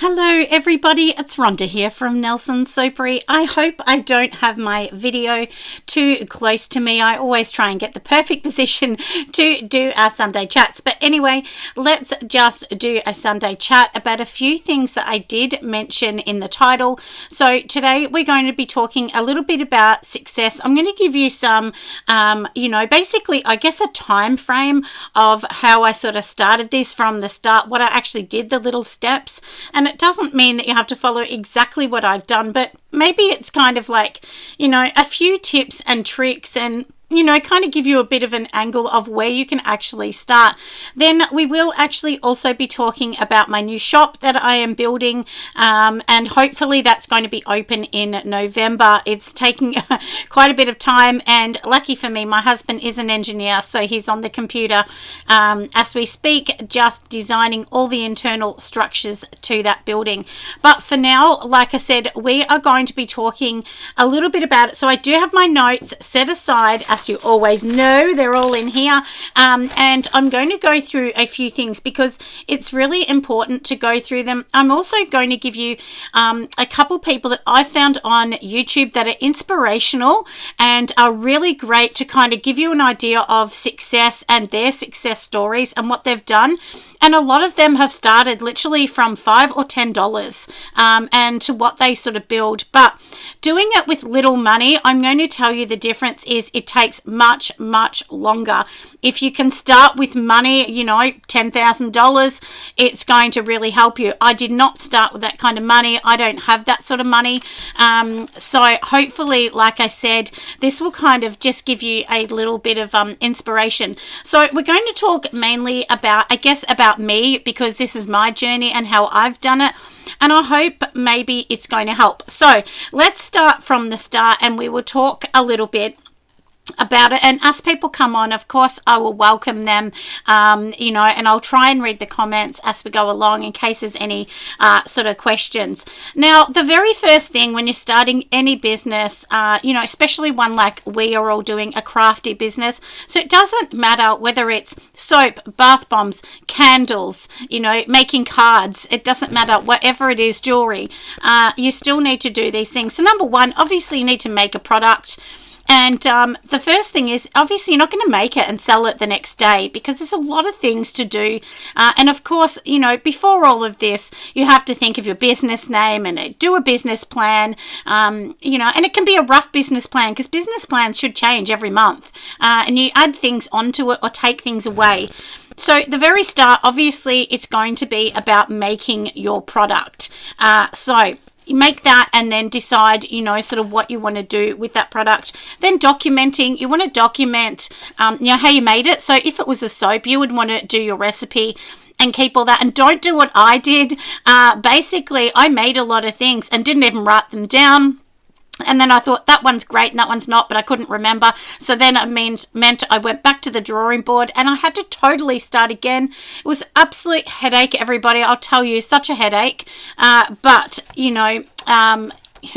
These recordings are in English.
Hello everybody, it's Rhonda here from Nelson Soapery. I hope I don't have my video too close to me. I always try and get the perfect position to do our Sunday chats. But anyway, let's just do a Sunday chat about a few things that I did mention in the title. So today we're going to be talking a little bit about success. I'm going to give you some, basically, I guess, a time frame of how I sort of started this from the start, what I actually did, the little steps. And it doesn't mean that you have to follow exactly what I've done, but maybe it's kind of like, a few tips and tricks and kind of give you a bit of an angle of where you can actually start. Then we will actually also be talking about my new shop that I am building, and hopefully that's going to be open in November. It's taking quite a bit of time, and lucky for me, my husband is an engineer, so he's on the computer as we speak, just designing all the internal structures to that building. But for now, like I said, we are going to be talking a little bit about it. So I do have my notes set aside, as you always know, they're all in here, and I'm going to go through a few things because it's really important to go through them. I'm also going to give you a couple people that I found on YouTube that are inspirational and are really great to kind of give you an idea of success and their success stories and what they've done. And a lot of them have started literally from $5 or $10 and to what they sort of build. But doing it with little money, I'm going to tell you the difference is it takes much, much longer. If you can start with money, $10,000, it's going to really help you. I did not start with that kind of money. I don't have that sort of money. So hopefully, like I said, this will kind of just give you a little bit of inspiration. So we're going to talk mainly about me, because this is my journey and how I've done it, and I hope maybe it's going to help. So let's start from the start, and we will talk a little bit about it. And as people come on, of course, I will welcome them, and I'll try and read the comments as we go along in case there's any sort of questions. Now, the very first thing when you're starting any business, especially one like we are all doing, a crafty business, so it doesn't matter whether it's soap, bath bombs, candles, making cards, it doesn't matter, whatever it is, jewelry, you still need to do these things. So number one, obviously you need to make a product. And the first thing is, obviously, you're not going to make it and sell it the next day because there's a lot of things to do. And of course, before all of this, you have to think of your business name and do a business plan, and it can be a rough business plan because business plans should change every month. And you add things onto it or take things away. So the very start, obviously, it's going to be about making your product. So you make that and then decide, sort of what you want to do with that product. Then documenting, you want to document, how you made it. So if it was a soap, you would want to do your recipe and keep all that. And don't do what I did. Basically, I made a lot of things and didn't even write them down. And then I thought that one's great and that one's not, but I couldn't remember. So then it meant I went back to the drawing board and I had to totally start again. It was absolute headache, everybody. I'll tell you, such a headache. But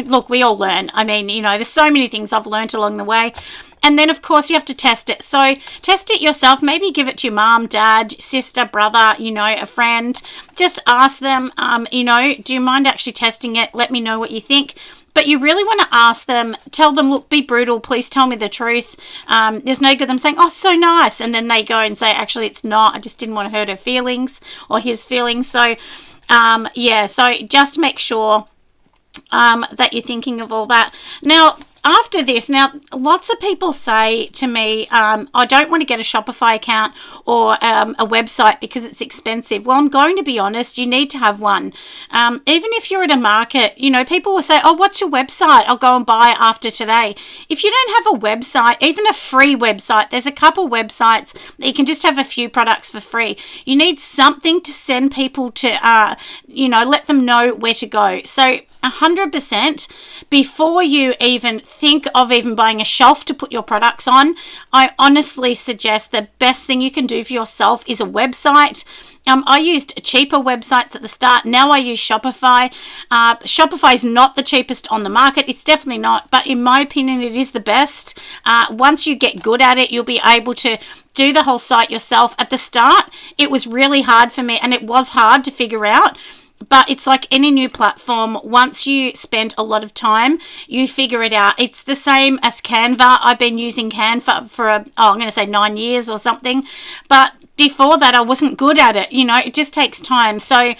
look, we all learn. I mean, there's so many things I've learned along the way. And then, of course, you have to test it. So test it yourself. Maybe give it to your mom, dad, sister, brother, a friend. Just ask them, do you mind actually testing it? Let me know what you think. But you really want to ask them, tell them, look, be brutal, please tell me the truth. There's no good them saying, oh, so nice. And then they go and say, actually, it's not. I just didn't want to hurt her feelings or his feelings. So, so just make sure that you're thinking of all that. Now, after this, lots of people say to me, I don't want to get a Shopify account or a website because it's expensive. Well, I'm going to be honest, you need to have one. Even if you're at a market, people will say, oh, what's your website? I'll go and buy it after today. If you don't have a website, even a free website, there's a couple websites that you can just have a few products for free. You need something to send people to, let them know where to go. So 100% before you even think of even buying a shelf to put your products on, I honestly suggest the best thing you can do for yourself is a website. I used cheaper websites at the start. Now I use Shopify. Shopify is not the cheapest on the market. It's definitely not, but in my opinion, it is the best. Once you get good at it, you'll be able to do the whole site yourself. At the start, it was really hard for me, and it was hard to figure out. But it's like any new platform. Once you spend a lot of time, you figure it out. It's the same as Canva. I've been using Canva for, I'm going to say 9 years or something. But before that, I wasn't good at it. You know, it just takes time. So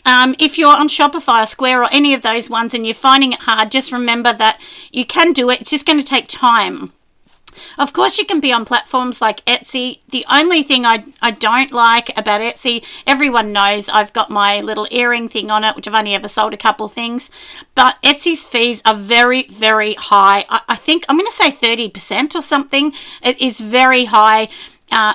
if you're on Shopify or Square or any of those ones and you're finding it hard, just remember that you can do it. It's just going to take time. Of course, you can be on platforms like Etsy. The only thing I don't like about Etsy, everyone knows I've got my little earring thing on it, which I've only ever sold a couple things. But Etsy's fees are very, very high. I think I'm going to say 30% or something. It is very high.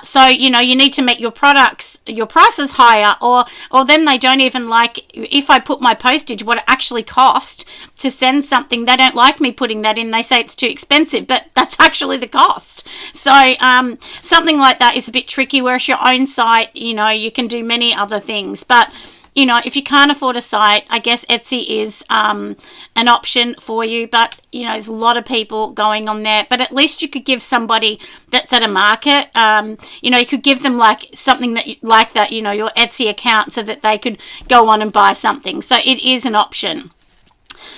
So, you know, you need to make your prices higher, or then they don't even like, if I put my postage, what it actually cost to send something, they don't like me putting that in. They say it's too expensive, but that's actually the cost. So, something like that is a bit tricky, whereas your own site, you know, you can do many other things. But you know, if you can't afford a site, I guess Etsy is an option for you. But, you know, there's a lot of people going on there. But at least you could give somebody that's at a market, you know, you could give them like something like that, you know, your Etsy account, so that they could go on and buy something. So it is an option.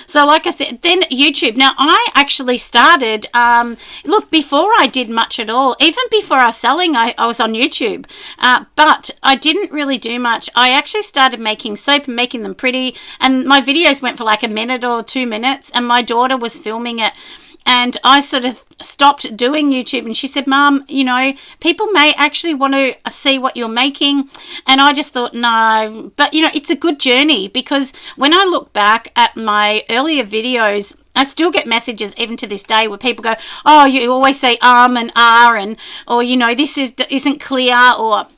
So like I said, then YouTube. Now, I actually started, look, before I did much at all, even before I was selling, I was on YouTube. But I didn't really do much. I actually started making soap and making them pretty. And my videos went for like a minute or 2 minutes. And my daughter was filming it. And I sort of stopped doing YouTube, and she said, Mum, you know, people may actually want to see what you're making. And I just thought, no. But, you know, it's a good journey, because when I look back at my earlier videos, I still get messages even to this day where people go, oh, you always say and and, or, you know, this isn't clear,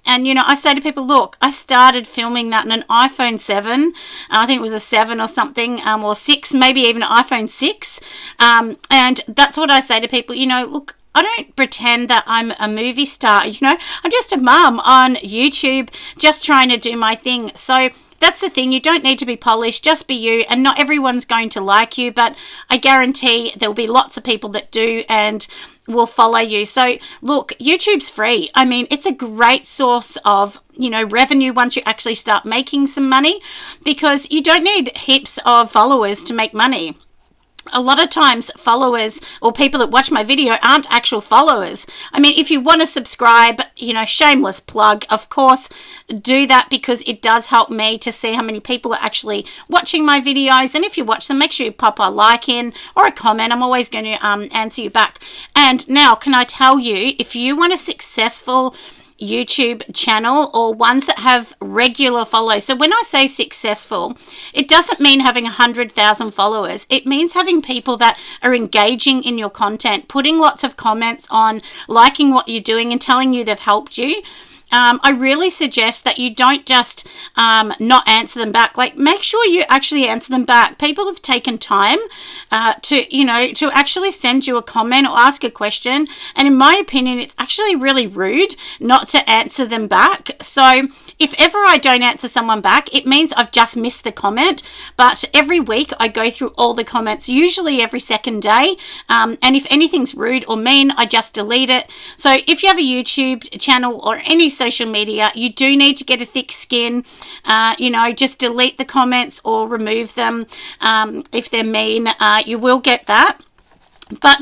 and, you know, I say to people, look, I started filming that in an iPhone 7, I think it was a 7 or something, or 6, maybe even an iPhone 6, and that's what I say to people, you know, look, I don't pretend that I'm a movie star, you know, I'm just a mum on YouTube, just trying to do my thing. So that's the thing. You don't need to be polished. Just be you. And not everyone's going to like you. But I guarantee there'll be lots of people that do and will follow you. So look, YouTube's free. I mean, it's a great source of, you know, revenue once you actually start making some money, because you don't need heaps of followers to make money. A lot of times followers or people that watch my video aren't actual followers. I mean, if you want to subscribe, you know, shameless plug, of course, do that, because it does help me to see how many people are actually watching my videos. And if you watch them, make sure you pop a like in or a comment. I'm always going to answer you back. And now, can I tell you, if you want a successful YouTube channel, or ones that have regular followers. So when I say successful, it doesn't mean having 100,000 followers. It means having people that are engaging in your content, putting lots of comments on, liking what you're doing and telling you they've helped you. I really suggest that you don't just not answer them back. Like, make sure you actually answer them back. People have taken time to actually send you a comment or ask a question. And in my opinion, it's actually really rude not to answer them back. So if ever I don't answer someone back, it means I've just missed the comment. But every week I go through all the comments, usually every second day. And if anything's rude or mean, I just delete it. So if you have a YouTube channel or any social media, you do need to get a thick skin. Just delete the comments or remove them if they're mean. You will get that. But,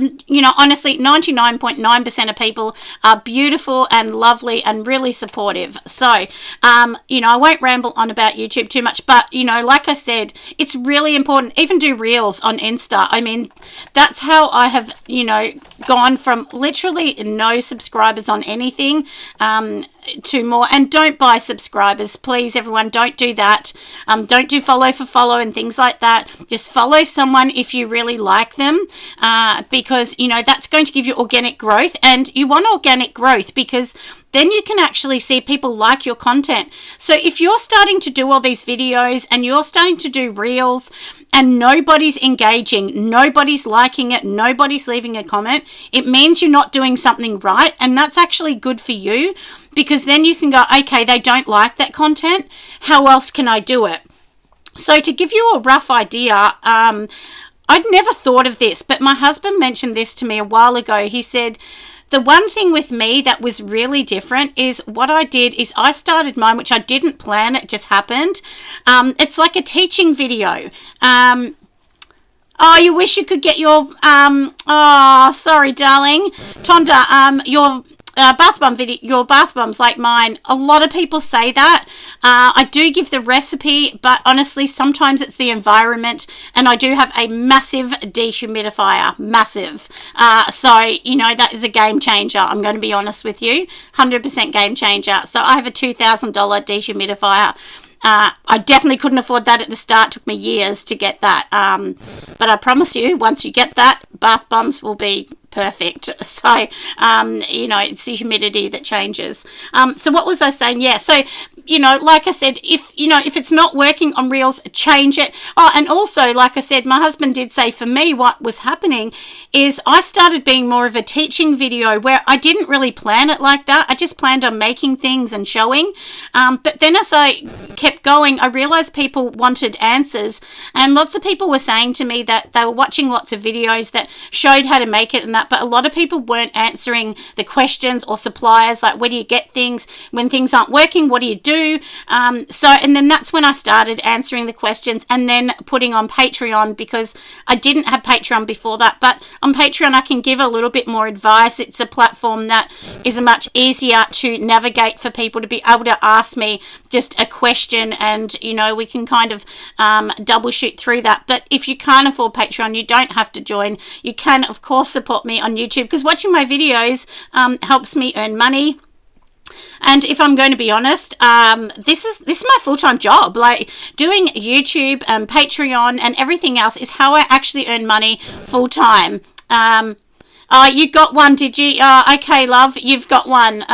honestly, 99.9% of people are beautiful and lovely and really supportive. So, I won't ramble on about YouTube too much. But, like I said, it's really important. Even do reels on Insta. I mean, that's how I have, gone from literally no subscribers on anything to more. And don't buy subscribers, please, everyone. Don't do that. Don't do follow for follow and things like that. Just follow someone if you really like them, because that's going to give you organic growth. And you want organic growth because then you can actually see people like your content. So if you're starting to do all these videos and you're starting to do reels and nobody's engaging, nobody's liking it, nobody's leaving a comment, it means you're not doing something right. And that's actually good for you, because then you can go, okay, they don't like that content. How else can I do it? So to give you a rough idea, I'd never thought of this, but my husband mentioned this to me a while ago. He said, the one thing with me that was really different is what I did is I started mine, which I didn't plan, it just happened. It's like a teaching video. Oh, you wish you could get your, oh, sorry, darling. Tonda, your bath bomb video, your bath bombs like mine. A lot of people say that. I do give the recipe, but honestly, sometimes it's the environment, and I do have a massive dehumidifier, massive. So, you know, that is a game changer. I'm going to be honest with you, 100% game changer. So I have a $2,000 dehumidifier. I definitely couldn't afford that at the start. It took me years to get that. But I promise you, once you get that, bath bombs will be perfect. So, you know, it's the humidity that changes. So what was I saying? Yeah, so, you know, like I said, if it's not working on Reels, change it. Oh, and also, like I said, my husband did say for me what was happening is I started being more of a teaching video where I didn't really plan it like that. I just planned on making things and showing. But then as I kept going, I realized people wanted answers, and lots of people were saying to me that they were watching lots of videos that showed how to make it and that, but a lot of people weren't answering the questions, or suppliers, like where do you get things when things aren't working, what do you do? And then that's when I started answering the questions and then putting on Patreon, because I didn't have Patreon before that. But on Patreon I can give a little bit more advice. It's a platform that is much easier to navigate for people to be able to ask me just a question, and you know, we can kind of double shoot through that. But if you can't afford Patreon, you don't have to join. You can of course support me on YouTube, because watching my videos helps me earn money. And if I'm going to be honest, this is my full-time job. Like, doing YouTube and Patreon and everything else is how I actually earn money full-time. You got one, did you? Okay, love, you've got one.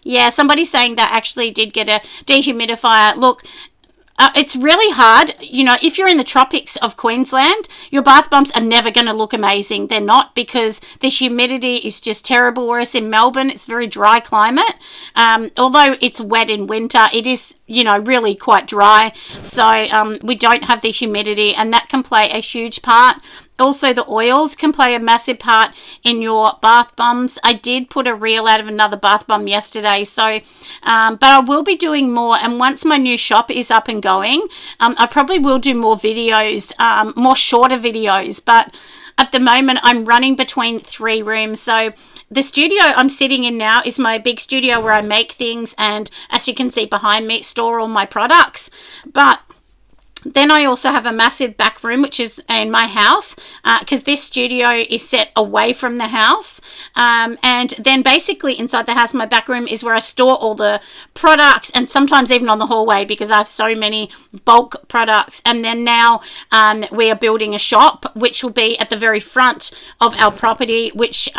Yeah, somebody's saying that actually did get a dehumidifier. Look, it's really hard. You know, if you're in the tropics of Queensland, your bath bombs are never going to look amazing. They're not, because the humidity is just terrible. Whereas in Melbourne, it's very dry climate. Although it's wet in winter, it is, you know, really quite dry. So we don't have the humidity, and that can play a huge part. Also, the oils can play a massive part in your bath bombs. I did put a reel out of another bath bomb yesterday, so but I will be doing more. And once my new shop is up and going, I probably will do more videos, more shorter videos. But at the moment, I'm running between 3 rooms. So the studio I'm sitting in now is my big studio where I make things, and as you can see behind me, store all my products. But then I also have a massive back room, which is in my house, because this studio is set away from the house. And then basically inside the house, my back room is where I store all the products, and sometimes even on the hallway, because I have so many bulk products. And then now we are building a shop, which will be at the very front of our property, which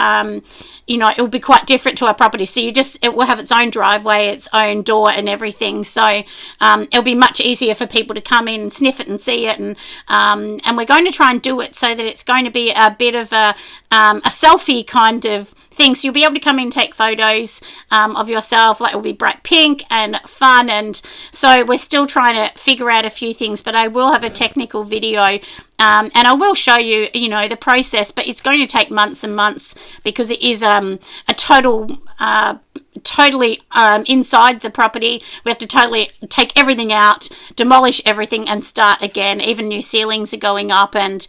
you know, it will be quite different to our property. So it will have its own driveway, its own door and everything. So it'll be much easier for people to come in and sniff it and see it. And we're going to try and do it so that it's going to be a bit of a selfie kind of thing. So you'll be able to come in and take photos of yourself. Like, it will be bright pink and fun. And so we're still trying to figure out a few things, but I will have a technical video. And I will show you, you know, the process, but it's going to take months and months, because it is a totally inside the property. We have to totally take everything out, demolish everything, and start again. Even new ceilings are going up, and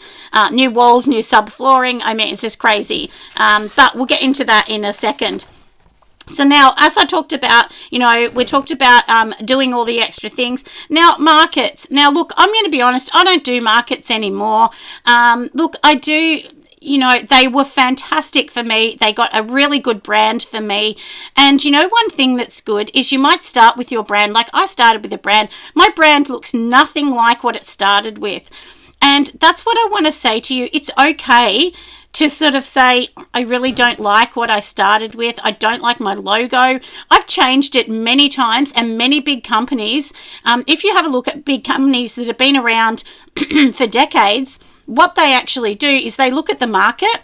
new walls, new subflooring. I mean, it's just crazy. But we'll get into that in a second. So now, as I talked about, you know, we talked about doing all the extra things. Now, markets. Now, look, I'm going to be honest, I don't do markets anymore. Look, I do, you know, they were fantastic for me. They got a really good brand for me. And, you know, one thing that's good is you might start with your brand. Like, I started with a brand. My brand looks nothing like what it started with. And that's what I want to say to you. It's okay to sort of say, I really don't like what I started with. I don't like my logo. I've changed it many times, and many big companies, if you have a look at big companies that have been around for decades, what they actually do is they look at the market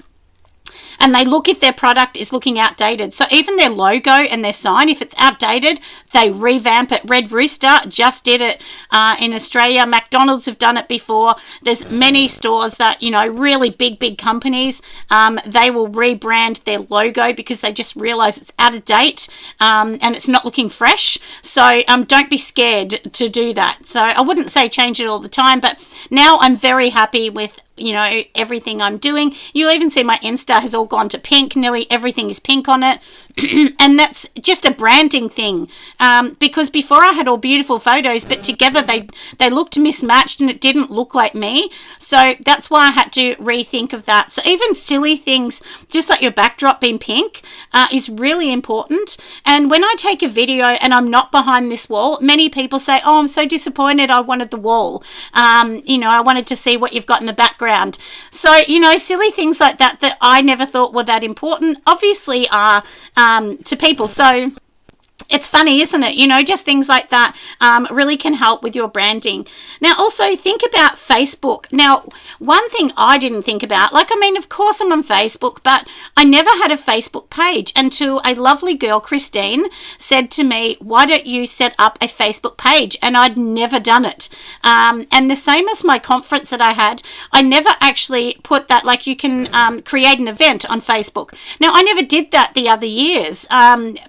and they look if their product is looking outdated. So even their logo and their sign, if it's outdated, they revamp it. Red Rooster just did it in Australia. McDonald's have done it before. There's many stores that, you know, really big companies, they will rebrand their logo because they just realize it's out of date and it's not looking fresh. So don't be scared to do that. So I wouldn't say change it all the time, but now I'm very happy with, you know, everything I'm doing. You'll even see my Insta has all gone to pink. Nearly everything is pink on it. And that's just a branding thing, because before I had all beautiful photos, but together they looked mismatched and it didn't look like me. So that's why I had to rethink of that. So even silly things, just like your backdrop being pink, is really important. And when I take a video and I'm not behind this wall, many people say, oh, I'm so disappointed, I wanted the wall. You know, I wanted to see what you've got in the background. So, you know, silly things like that that I never thought were that important obviously are to people. So it's funny, isn't it? You know, just things like that really can help with your branding. Now, also think about Facebook. Now, one thing I didn't think about, like, I mean, of course I'm on Facebook, but I never had a Facebook page until a lovely girl, Christine, said to me, why don't you set up a Facebook page? And I'd never done it. And the same as my conference that I had, I never actually put that, like, you can create an event on Facebook. Now, I never did that the other years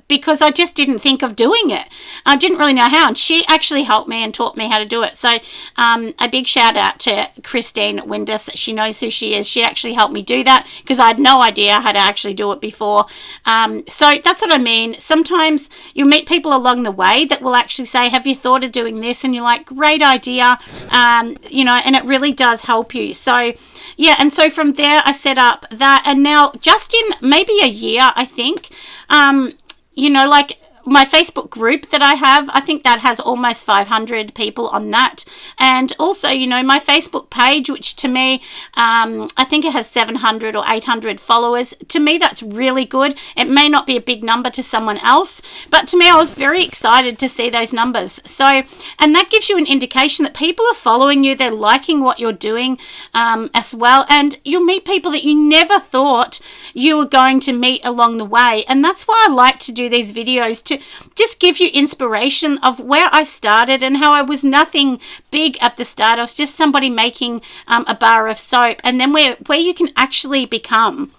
because I just didn't think of doing it. I didn't really know how, and she actually helped me and taught me how to do it. So a big shout out to Christine Windus. She knows who she is. She actually helped me do that because I had no idea how to actually do it before. So that's what I mean. Sometimes you meet people along the way that will actually say, have you thought of doing this? And you're like, great idea. You know, and it really does help you. So yeah, and so from there I set up that, and now just in maybe a year, I think, you know, like my Facebook group that I have, I think that has almost 500 people on that. And also, you know, my Facebook page, which to me, I think it has 700 or 800 followers. To me, that's really good. It may not be a big number to someone else, but to me, I was very excited to see those numbers. So, and that gives you an indication that people are following you. They're liking what you're doing as well. And you'll meet people that you never thought you were going to meet along the way. And that's why I like to do these videos, to just give you inspiration of where I started and how I was nothing big at the start. I was just somebody making a bar of soap, and then where you can actually become.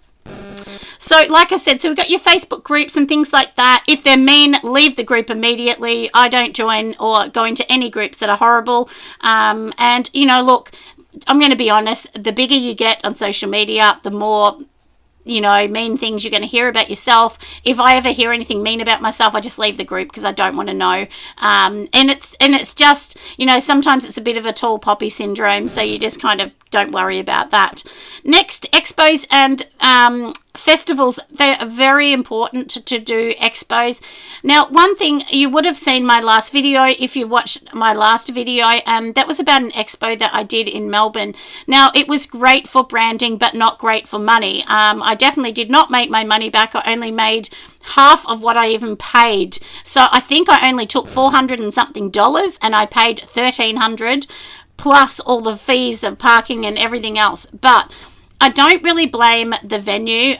So like I said, so we've got your Facebook groups and things like that. If they're mean, leave the group immediately. I don't join or go into any groups that are horrible. And, you know, look, I'm going to be honest, the bigger you get on social media, the more, you know, mean things you're going to hear about yourself. If I ever hear anything mean about myself, I just leave the group because I don't want to know. And it's just, you know, sometimes it's a bit of a tall poppy syndrome, so you just kind of don't worry about that. Next, expos and festivals. They're very important to do expos. Now, one thing, you would have seen my last video if you watched my last video, that was about an expo that I did in Melbourne. Now, it was great for branding, but not great for money. I definitely did not make my money back. I only made half of what I even paid. So I think I only took $400 and something, and I paid $1,300 plus all the fees of parking and everything else. But I don't really blame the venue.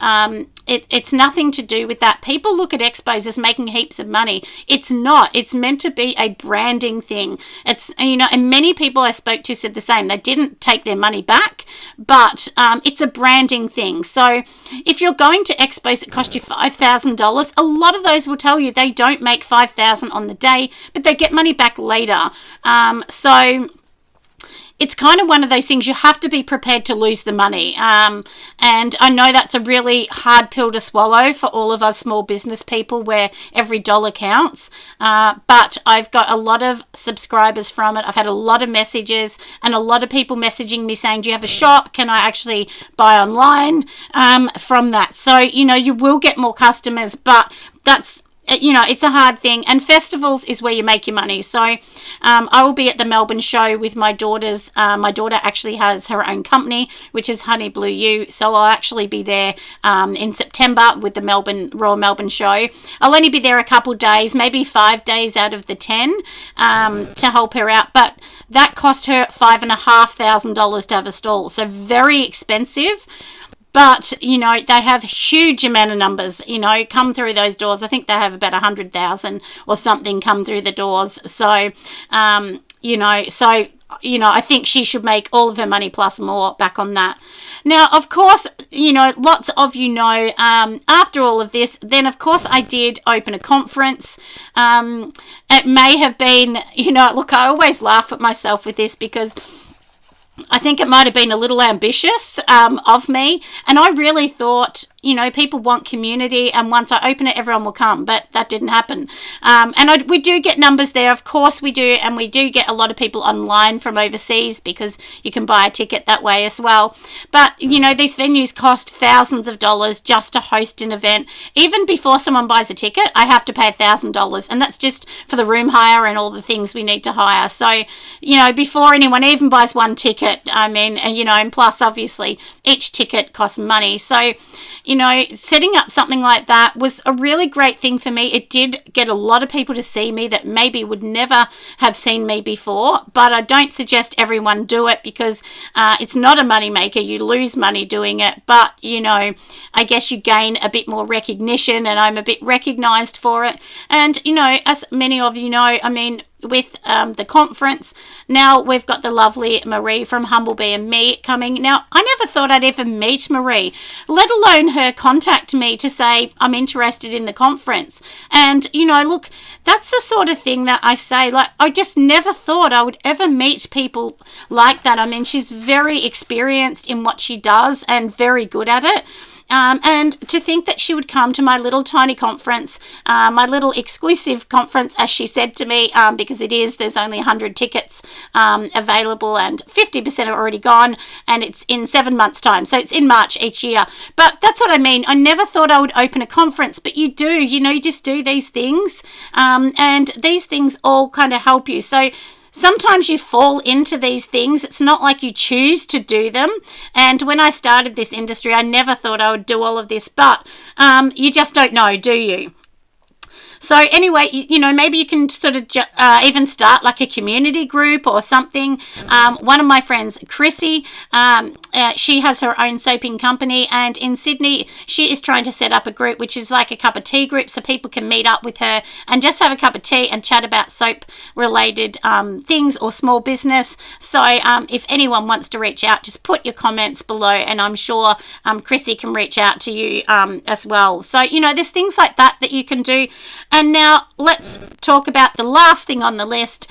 It's nothing to do with that. People look at expos as making heaps of money. It's not. It's meant to be a branding thing. It's, you know, and many people I spoke to said the same. They didn't take their money back, but it's a branding thing. So if you're going to expos that cost you $5,000, a lot of those will tell you they don't make $5,000 on the day, but they get money back later. So it's kind of one of those things you have to be prepared to lose the money. And I know that's a really hard pill to swallow for all of us small business people where every dollar counts. But I've got a lot of subscribers from it. I've had a lot of messages and a lot of people messaging me saying, do you have a shop? Can I actually buy online from that? So, you know, you will get more customers, but that's, you know, it's a hard thing. And festivals is where you make your money. So I will be at the Melbourne show with my daughters. My daughter actually has her own company, which is Honey Blue U. So I'll actually be there in September with the Royal Melbourne show. I'll only be there a couple days, maybe 5 days out of the 10 to help her out. But that cost her $5,500 to have a stall. So very expensive. but you know, they have huge amount of numbers, you know, come through those doors. I think they have about 100,000 or something come through the doors. So you know, I think she should make all of her money plus more back on that. Now, of course, you know, lots of you know, after all of this, then of course I did open a conference. It may have been, you know, look, I always laugh at myself with this because I think it might have been a little ambitious of me. And I really thought, you know, people want community, and once I open it, everyone will come. But that didn't happen. We do get numbers there, of course we do. And we do get a lot of people online from overseas because you can buy a ticket that way as well. But, you know, these venues cost thousands of dollars just to host an event. Even before someone buys a ticket, I have to pay $1,000. And that's just for the room hire and all the things we need to hire. So, you know, before anyone even buys one ticket, I mean, you know, and plus obviously each ticket costs money. So, you know, setting up something like that was a really great thing for me. It did get a lot of people to see me that maybe would never have seen me before, but I don't suggest everyone do it because it's not a money maker. You lose money doing it, but, you know, I guess you gain a bit more recognition, and I'm a bit recognized for it. And, you know, as many of you know, I mean, with the conference, now we've got the lovely Marie from Humblebee and Me coming. Now, I never thought I'd ever meet Marie, let alone her contact me to say I'm interested in the conference. And, you know, look, that's the sort of thing that I say, like, I just never thought I would ever meet people like that. I mean, she's very experienced in what she does and very good at it. And to think that she would come to my little tiny conference, my little exclusive conference, as she said to me, because there's only 100 tickets available and 50% are already gone, and it's in 7 months' time. So it's in March each year. But that's what I mean. I never thought I would open a conference, but you do, you know, you just do these things, and these things all kind of help you. So sometimes you fall into these things. It's not like you choose to do them. And when I started this industry, I never thought I would do all of this, but you just don't know, do you? So anyway, you know, maybe you can sort of even start like a community group or something. One of my friends, Chrissy, she has her own soaping company, and in Sydney, she is trying to set up a group, which is like a cup of tea group, so people can meet up with her and just have a cup of tea and chat about soap related things or small business. So if anyone wants to reach out, just put your comments below, and I'm sure Chrissy can reach out to you as well. So, you know, there's things like that you can do. And now let's talk about the last thing on the list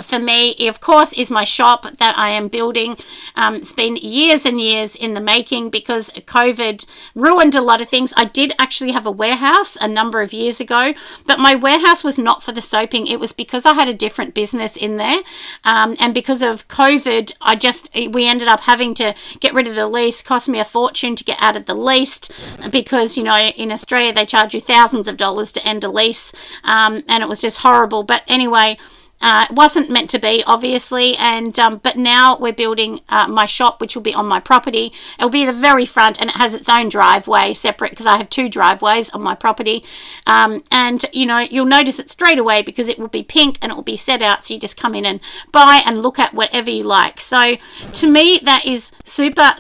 for me, of course, is my shop that I am building. It's been years and years in the making because COVID ruined a lot of things. I did actually have a warehouse a number of years ago, but my warehouse was not for the soaping. It was because I had a different business in there. And because of COVID, we ended up having to get rid of the lease. Cost me a fortune to get out of the lease because, you know, in Australia, they charge you thousands of dollars to end a lease. And it was just horrible. But anyway, it wasn't meant to be, obviously, and but now we're building my shop, which will be on my property. It'll be the very front, and it has its own driveway separate because I have 2 driveways on my property. And you know, you'll notice it straight away because it will be pink and it will be set out, so you just come in and buy and look at whatever you like. So to me, that is super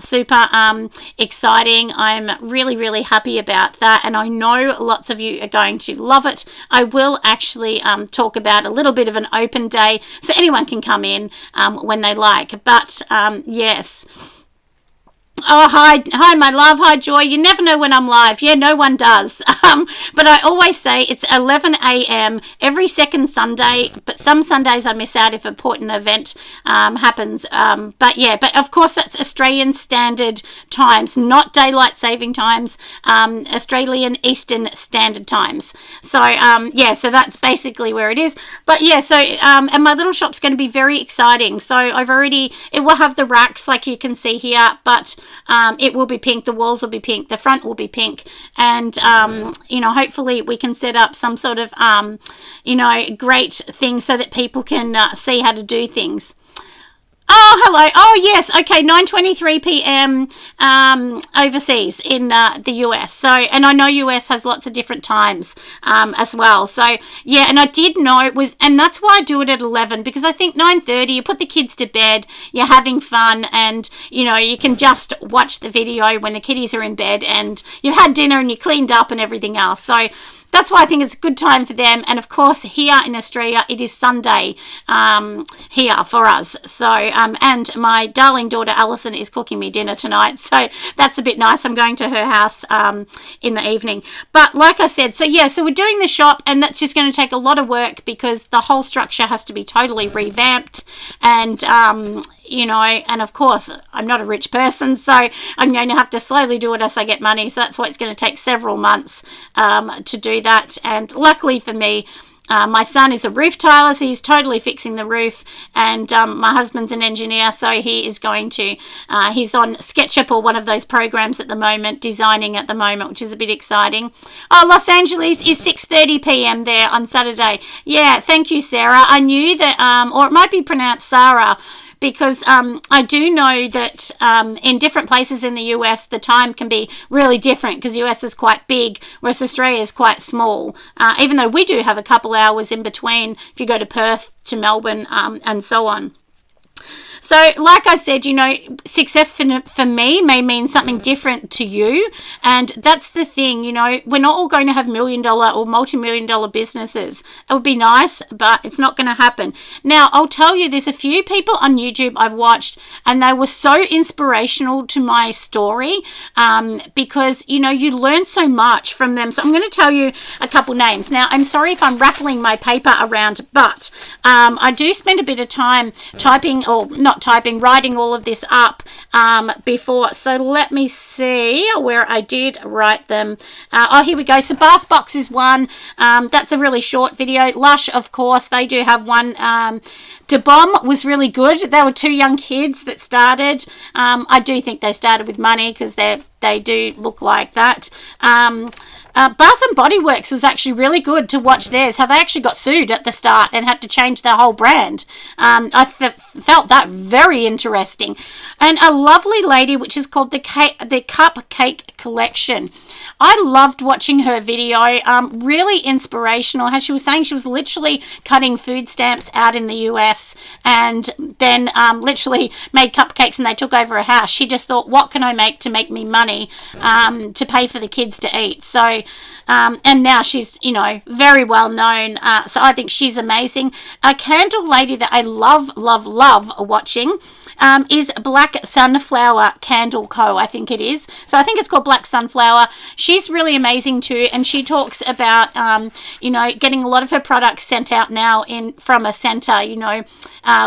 exciting. I'm really happy about that, and I know lots of you are going to love it. I will actually talk about a little bit of an open day so anyone can come in when they like, but yes. Oh, hi, my love. Hi, Joy. You never know when I'm live. Yeah, no one does. But I always say it's 11 a.m. every second Sunday, but some Sundays I miss out if an important event happens. But yeah, but of course that's Australian Standard Times, not Daylight Saving Times, Australian Eastern Standard Times. So, yeah, so that's basically where it is. But yeah, so, and my little shop's going to be very exciting. So it will have the racks like you can see here, but it will be pink, the walls will be pink, the front will be pink, and you know, hopefully we can set up some sort of you know, great thing so that people can see how to do things. Oh, hello. Oh, yes. Okay, 9:23 p.m. Overseas in the US. So, and I know US has lots of different times as well. So, yeah, and I did know it was, and that's why I do it at 11, because I think 9:30, you put the kids to bed, you're having fun, and, you know, you can just watch the video when the kiddies are in bed and you've had dinner and you cleaned up and everything else. So, that's why I think it's a good time for them. And of course, here in Australia, it is Sunday here for us. So, and my darling daughter Alison is cooking me dinner tonight. So that's a bit nice. I'm going to her house in the evening. But like I said, so yeah, so we're doing the shop, and that's just going to take a lot of work because the whole structure has to be totally revamped. And, you know, and of course, I'm not a rich person, so I'm going to have to slowly do it as I get money. So that's why it's going to take several months to do that. And luckily for me, my son is a roof tiler, so he's totally fixing the roof, and my husband's an engineer, so he is going to, he's on SketchUp or one of those programs at the moment, designing at the moment, which is a bit exciting. Oh, Los Angeles is 6:30 p.m. there on Saturday. Yeah, thank you, Sarah. I knew that, or it might be pronounced Sarah, because I do know that in different places in the US, the time can be really different because US is quite big, whereas Australia is quite small, even though we do have a couple hours in between if you go to Perth to Melbourne and so on. So, like I said, you know, success for me may mean something different to you. And that's the thing, you know, we're not all going to have $1 million or multi-million-dollar businesses. It would be nice, but it's not going to happen. Now, I'll tell you, there's a few people on YouTube I've watched, and they were so inspirational to my story because, you know, you learn so much from them. So I'm going to tell you a couple names. Now, I'm sorry if I'm rattling my paper around, but I do spend a bit of time typing, or not typing, writing all of this up before. So let me see where I did write them. Oh, here we go. So Bath Box is one. That's a really short video. Lush, of course, they do have one. De Bomb was really good. They were two young kids that started. I do think they started with money because they do look like that. Bath and Body Works was actually really good to watch theirs, how they actually got sued at the start and had to change their whole brand. I felt that very interesting. And a lovely lady, which is called the Cupcake Collection. I loved watching her video, really inspirational. How she was saying she was literally cutting food stamps out in the US and then literally made cupcakes, and they took over a house. She just thought, what can I make to make me money to pay for the kids to eat? So, and now she's, you know, very well known. So I think she's amazing. A candle lady that I love watching is Black Sunflower Candle Co. I think it is. So I think it's called Black Sunflower. She's really amazing too, and she talks about, you know, getting a lot of her products sent out now from a centre, you know,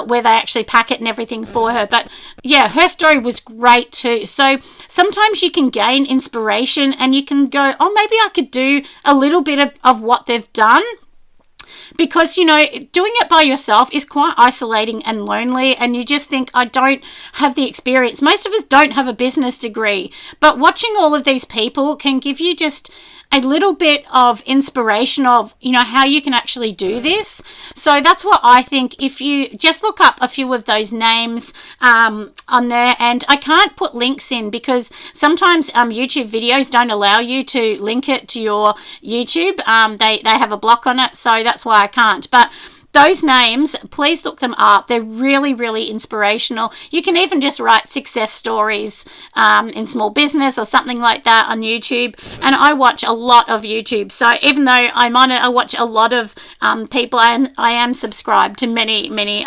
where they actually pack it and everything for her. But yeah, her story was great too. So sometimes you can gain inspiration and you can go, oh, maybe I could do a little bit of what they've done. Because, you know, doing it by yourself is quite isolating and lonely, and you just think, I don't have the experience. Most of us don't have a business degree, but watching all of these people can give you just a little bit of inspiration of, you know, how you can actually do this. So that's what I think. If you just look up a few of those names on there, and I can't put links in because sometimes YouTube videos don't allow you to link it to your YouTube. They have a block on it, so that's why I can't. But those names, please look them up. They're really, really inspirational. You can even just write success stories in small business or something like that on YouTube. And I watch a lot of YouTube. So even though I'm on it, I watch a lot of people. I am subscribed to many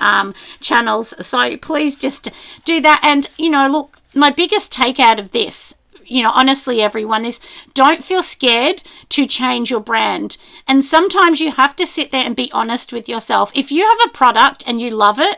channels. So please just do that. And, you know, look, my biggest take out of this, you know, honestly, everyone, is don't feel scared to change your brand. And sometimes you have to sit there and be honest with yourself. If you have a product and you love it,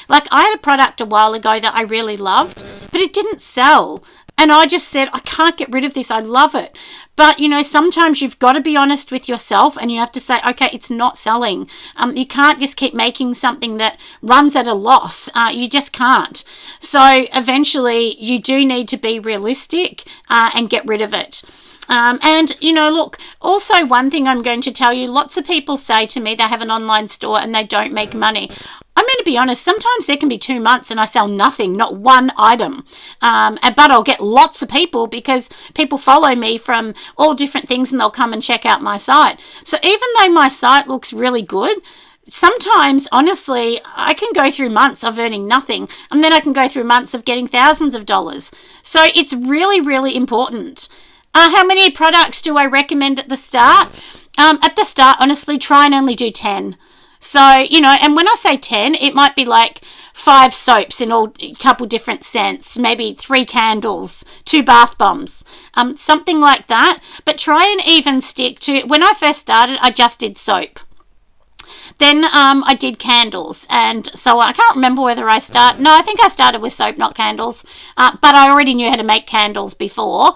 like I had a product a while ago that I really loved, but it didn't sell. And I just said, I can't get rid of this. I love it. But, you know, sometimes you've got to be honest with yourself and you have to say, okay, it's not selling. You can't just keep making something that runs at a loss. You just can't. So eventually you do need to be realistic and get rid of it. And, you know, look, also one thing I'm going to tell you, lots of people say to me they have an online store and they don't make money. I'm going to to be honest, sometimes there can be 2 months and I sell nothing, not one item. But I'll get lots of people because people follow me from all different things and they'll come and check out my site. So even though my site looks really good, sometimes, honestly, I can go through months of earning nothing, and then I can go through months of getting thousands of dollars. So it's really, really important. How many products do I recommend at the start? At the start, honestly, try and only do 10. So, and when I say 10, it might be like 5 soaps in all a couple different scents, maybe 3 candles, 2 bath bombs, something like that. But try and even stick to, when I first started, I just did soap. Then I did candles, and so I can't remember whether I think I started with soap, not candles, but I already knew how to make candles before.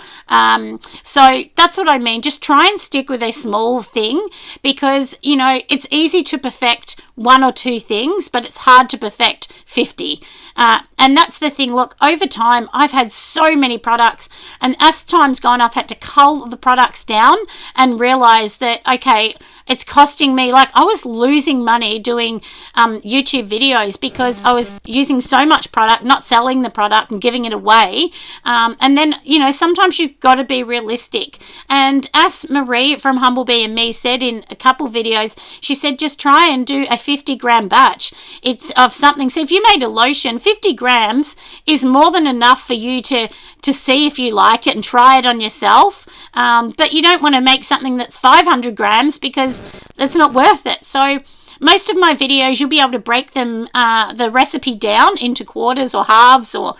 So that's what I mean. Just try and stick with a small thing because, it's easy to perfect 1 or 2 things, but it's hard to perfect 50. And that's the thing. Look, over time, I've had so many products, and as time's gone, I've had to cull the products down and realize that, okay, it's costing me, like I was losing money doing YouTube videos because I was using so much product, not selling the product and giving it away. And then, sometimes you've got to be realistic. And as Marie from Humble Bee and Me said in a couple videos, she said, just try and do a 50-gram batch. It's of something. So if you made a lotion, 50 grams is more than enough for you to see if you like it and try it on yourself. But you don't want to make something that's 500 grams because it's not worth it. So most of my videos, you'll be able to break them, the recipe down into quarters or halves, or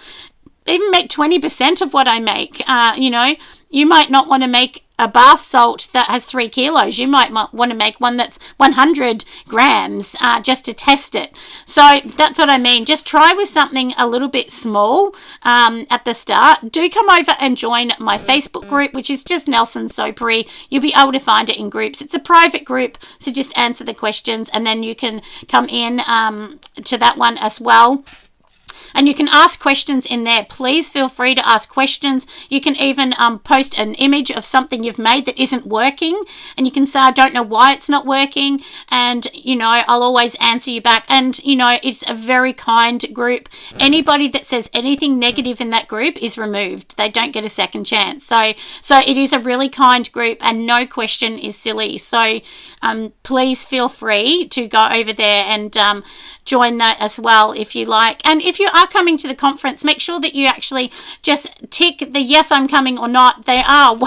even make 20% of what I make. You might not want to make a bath salt that has 3 kilos. You might want to make one that's 100 grams just to test it. So that's what I mean. Just try with something a little bit small at the start. Do come over and join my Facebook group, which is just Nelson Soapery. You'll be able to find it in groups. It's a private group, so just answer the questions and then you can come in to that one as well. And you can ask questions in there. Please feel free to ask questions. You can even post an image of something you've made that isn't working. And you can say, I don't know why it's not working. And, I'll always answer you back. And, it's a very kind group. Anybody that says anything negative in that group is removed. They don't get a second chance. So it is a really kind group and no question is silly. So please feel free to go over there and join that as well if you like. And if you are coming to the conference, make sure that you actually just tick the yes, I'm coming or not. There are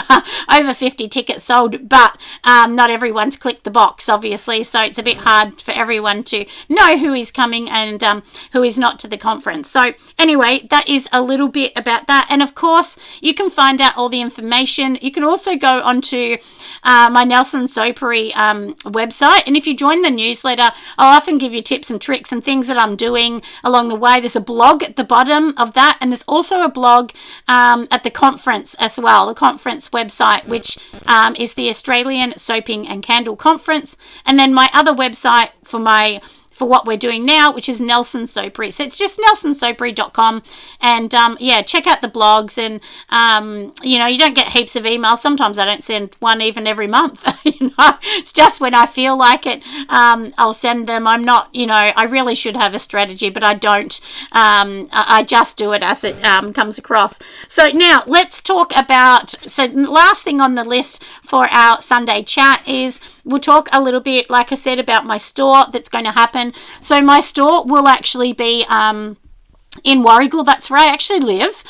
over 50 tickets sold, but not everyone's clicked the box, obviously, so it's a bit hard for everyone to know who is coming and who is not to the conference. So anyway, that is a little bit about that. And of course, you can find out all the information. You can also go onto my Nelson Soapery website, and if you join the newsletter, I'll often give you tips and tricks and things that I'm doing along the way. There's a blog at the bottom of that, and there's also a blog at the conference as well, the conference website, which is the Australian Soaping and Candle Conference, and then my other website for what we're doing now, which is Nelson Soapery. So it's just nelsonsoapery.com, and check out the blogs. And you don't get heaps of emails. Sometimes I don't send one even every month. It's just when I feel like it, I'll send them. I'm not, I really should have a strategy, but I don't. I just do it as it comes across. So now let's talk about. So last thing on the list for our Sunday chat is we'll talk a little bit, like I said, about my store that's going to happen. So my store will actually be in Warragul. That's where I actually live.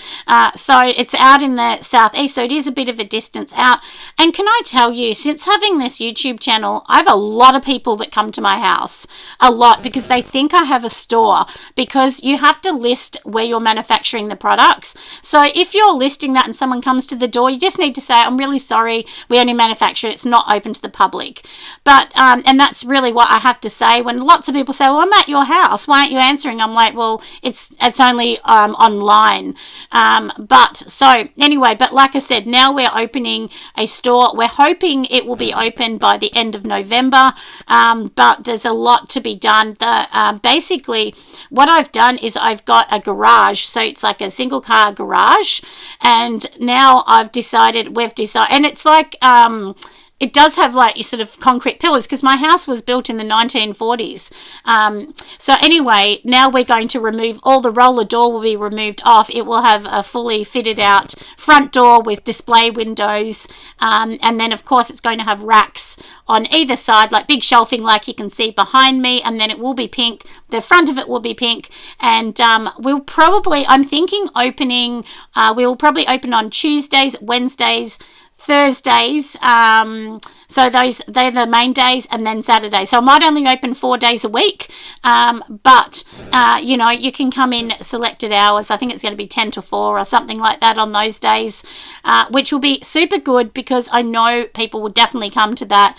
So it's out in the southeast, so it is a bit of a distance out. And can I tell you, since having this YouTube channel, I have a lot of people that come to my house, a lot, because they think I have a store, because you have to list where you're manufacturing the products. So if you're listing that and someone comes to the door, you just need to say, I'm really sorry, we only manufacture it, it's not open to the public. But and that's really what I have to say when lots of people say, well, I'm at your house, why aren't you answering? I'm like, well, it's only online. But like I said, now we're opening a store. We're hoping it will be open by the end of November, but there's a lot to be done. Basically, what I've done is I've got a garage, so it's like a single car garage, and now we've decided, and it's like it does have like your sort of concrete pillars, because my house was built in the 1940s. So anyway, now we're going to remove all the roller door will be removed off. It will have a fully fitted out front door with display windows, and then of course it's going to have racks on either side, like big shelving like you can see behind me, and then it will be pink. The front of it will be pink, and we'll probably, I'm thinking opening, we will probably open on Tuesdays, Wednesdays, Thursdays, so they're the main days, and then Saturday. So I might only open 4 days a week, but you know, you can come in selected hours. I think it's going to be 10 to 4 or something like that on those days, which will be super good, because I know people will definitely come to that.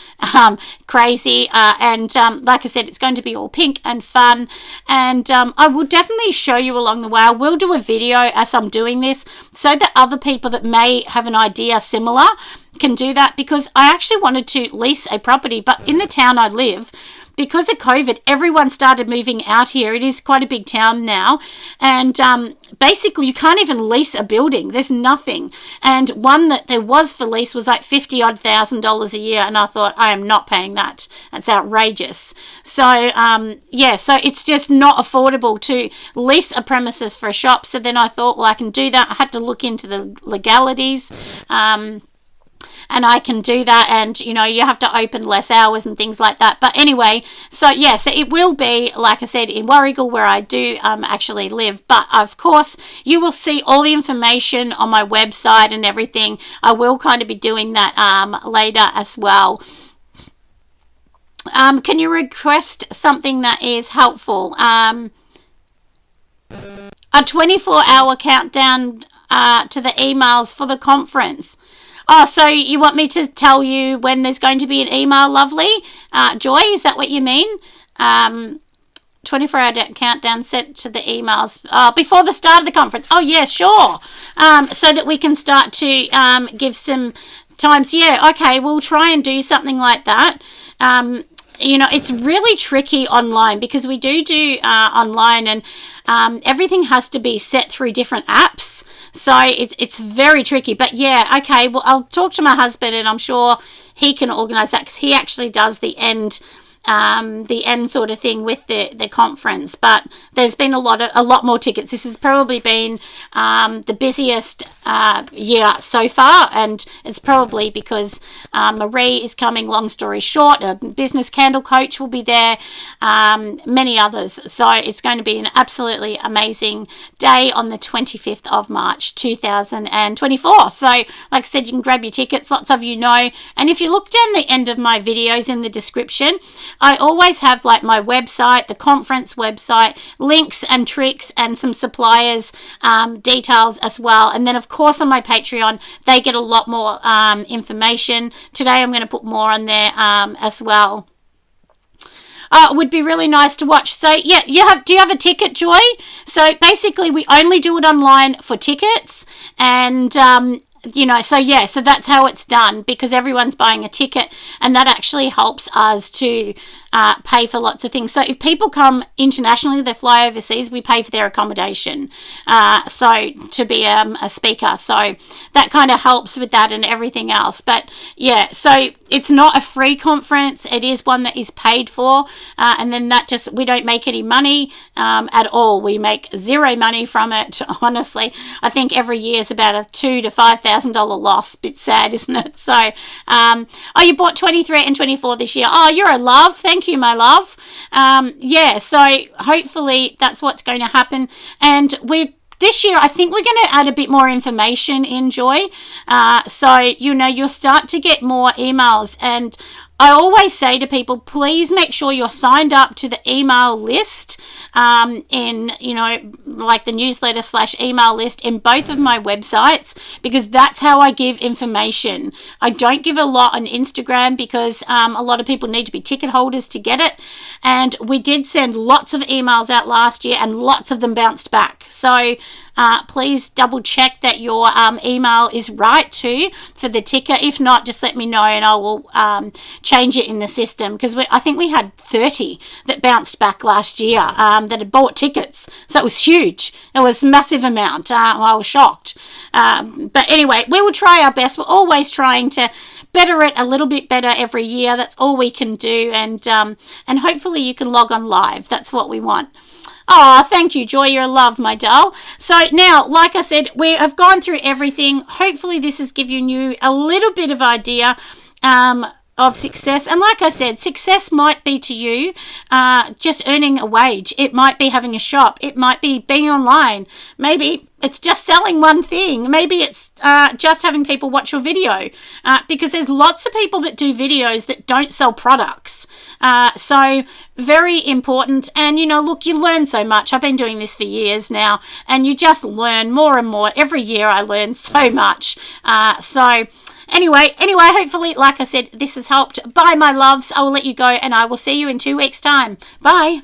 Crazy, and like I said, it's going to be all pink and fun, and I will definitely show you along the way. I will do a video as I'm doing this, so that other people that may have an idea similar can do that, because I actually wanted to lease a property, but in the town I live, because of COVID, everyone started moving out here. It is quite a big town now, and basically you can't even lease a building. There's nothing, and one that there was for lease was like $50,000 a year, and I thought, I am not paying that. That's outrageous. So yeah, so it's just not affordable to lease a premises for a shop. So then I thought, well, I can do that. I had to look into the legalities, and I can do that, and you know, you have to open less hours and things like that. But anyway, so yeah, so it will be, like I said, in Warragul, where I do actually live. But of course, you will see all the information on my website and everything. I will kind of be doing that later as well. Can you request something that is helpful? A 24-hour countdown to the emails for the conference. Oh, so you want me to tell you when there's going to be an email, lovely? Joy, is that what you mean? 24-hour countdown set to the emails before the start of the conference. Oh, yeah, sure. So that we can start to give some times. Yeah, okay, we'll try and do something like that. You know, it's really tricky online, because we do online, and everything has to be set through different apps. So it's very tricky. But yeah, okay, well, I'll talk to my husband, and I'm sure he can organise that, because he actually does the end sort of thing with the conference. But there's been a lot more tickets. This has probably been the busiest year so far, and it's probably because Marie is coming. Long story short, a business candle coach will be there, many others. So it's going to be an absolutely amazing day on the 25th of March 2024. So like I said, you can grab your tickets. Lots of you know, and if you look down the end of my videos in the description, I always have like my website, the conference website, links and tricks, and some suppliers details as well. And then of course on my Patreon, they get a lot more information. Today I'm going to put more on there as well. It would be really nice to watch. So yeah, do you have a ticket, Joy? So basically we only do it online for tickets, and you know, so yeah, so that's how it's done, because everyone's buying a ticket, and that actually helps us to pay for lots of things. So if people come internationally, they fly overseas, we pay for their accommodation, so to be a speaker. So that kind of helps with that and everything else. But yeah, so it's not a free conference. It is one that is paid for, and then that just, we don't make any money at all. We make zero money from it, honestly. I think every year is about a $2,000 to $5,000 loss. Bit sad, isn't it? So oh, you bought 23 and 24 this year. Oh, you're a love. Thank you, my love. Yeah, so hopefully that's what's going to happen. And this year, I think we're going to add a bit more information in, Joy. So, you know, you'll start to get more emails. And I always say to people, please make sure you're signed up to the email list in, you know, like the newsletter / email list in both of my websites, because that's how I give information. I don't give a lot on Instagram, because a lot of people need to be ticket holders to get it. And we did send lots of emails out last year, and lots of them bounced back. So please double check that your email is right too for the ticket. If not, just let me know, and I will change it in the system, because I think we had 30 that bounced back last year that had bought tickets. So it was huge. It was a massive amount. I was shocked. But anyway, we will try our best. We're always trying to better it a little bit better every year. That's all we can do, and hopefully you can log on live. That's what we want. Oh, thank you, Joy. You're a love, my doll. So now, like I said, we have gone through everything. Hopefully this has given you a little bit of idea of success. And like I said, success might be to you just earning a wage. It might be having a shop. It might be being online. Maybe it's just selling one thing. Maybe it's just having people watch your video, because there's lots of people that do videos that don't sell products. So very important. And, you know, look, you learn so much. I've been doing this for years now, and you just learn more and more. Every year I learn so much. Anyway, hopefully, like I said, this has helped. Bye, my loves. I will let you go, and I will see you in 2 weeks' time. Bye.